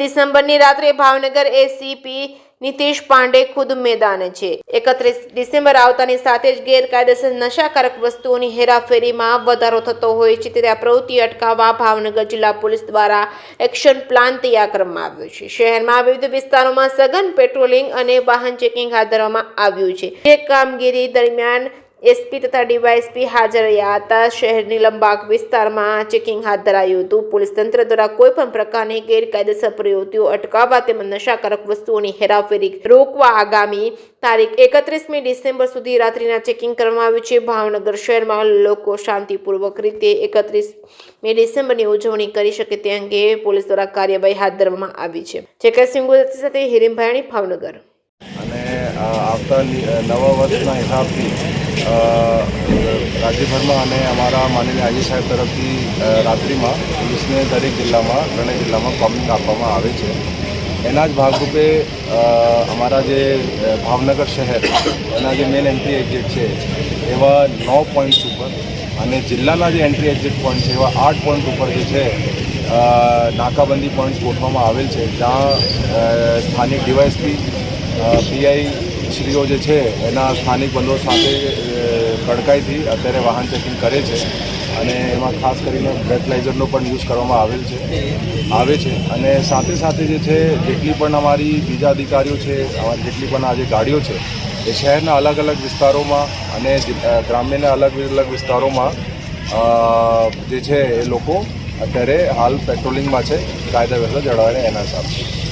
ડિસેમ્બરની રાત્રે ભાવનગર એસીપી નીતિશ પાંડે ખુદ મેદાને છે। 31 ડિસેમ્બર આવતાની સાથે જ ગેરકાયદેસર નશાકારક વસ્તુઓની હેરાફેરીમાં વધારો થતો હોય છે, ત્યારે આ પ્રવૃત્તિ અટકાવવા ભાવનગર જિલ્લા પોલીસ દ્વારા એક્શન પ્લાન તૈયાર કરવામાં આવ્યો છે। શહેરમાં વિવિધ વિસ્તારોમાં સઘન પેટ્રોલિંગ અને વાહન ચેકિંગ હાથ ધરવામાં આવ્યું છે। જે કામગીરી દરમિયાન એસપી તથા ડીવાયએસપી હાજર રહ્યા હતા। શહેરની લંબાગ વિસ્તારમાં ચેકિંગ હાથ ધરાયું હતું। પોલીસ તંત્ર દ્વારા કોઈપણ પ્રકારની ગેરકાયદેસર પ્રવૃત્તિઓ અટકાવવા તેમજ નશાકારક વસ્તુઓની હેરાફેરી રોકવા આગામી તારીખ 31મી ડિસેમ્બર સુધી રાત્રિના ચેકિંગ કરવામાં આવ્યું છે। ભાવનગર શહેરમાં લોકો શાંતિપૂર્વક રીતે 31મી ડિસેમ્બરની ઉજવણી કરી શકે તે અંગે પોલીસ દ્વારા કાર્યવાહી હાથ ધરવામાં આવી છે। ચેકસિંગ સાથે હિરેનભાઈ ભાવનગર। અને આવતા નવા વર્ષના હિસાબથી રાજ્યભરમાં અને અમારા માનનીય આઈજી સાહેબ તરફથી રાત્રિમાં પોલીસને દરેક જિલ્લામાં ત્રણેય જિલ્લામાં કોમિંગ આપવામાં આવે છે। એના જ ભાગરૂપે અમારા જે ભાવનગર શહેર એના જે મેન એન્ટ્રી એક્ઝિટ છે એવા 9 પોઈન્ટ્સ ઉપર અને જિલ્લાના જે એન્ટ્રી એક્ઝિટ પોઈન્ટ છે એવા 8 પોઈન્ટ ઉપર જે છે નાકાબંધી પોઈન્ટ્સ ગોઠવવામાં આવેલ છે, જ્યાં સ્થાનિક ડીવાયએસપી પીઆઈ શ્રીઓ જે છે એના સ્થાનિક બંદોબસ્ત સાથે કડકાઈથી અત્યારે વાહન ચેકિંગ કરે છે અને એમાં ખાસ કરીને બ્રેથલાઇઝરનો પણ યુઝ કરવામાં આવે છે અને સાથે સાથે જે છે જેટલી પણ અમારી બીજા અધિકારીઓ છે, જેટલી પણ આ જે ગાડીઓ છે એ શહેરના અલગ અલગ વિસ્તારોમાં અને ગ્રામ્યના અલગ અલગ વિસ્તારોમાં જે છે એ લોકો અત્યારે હાલ પેટ્રોલિંગમાં છે, કાયદા વ્યવસ્થા જળવાય એના હિસાબથી।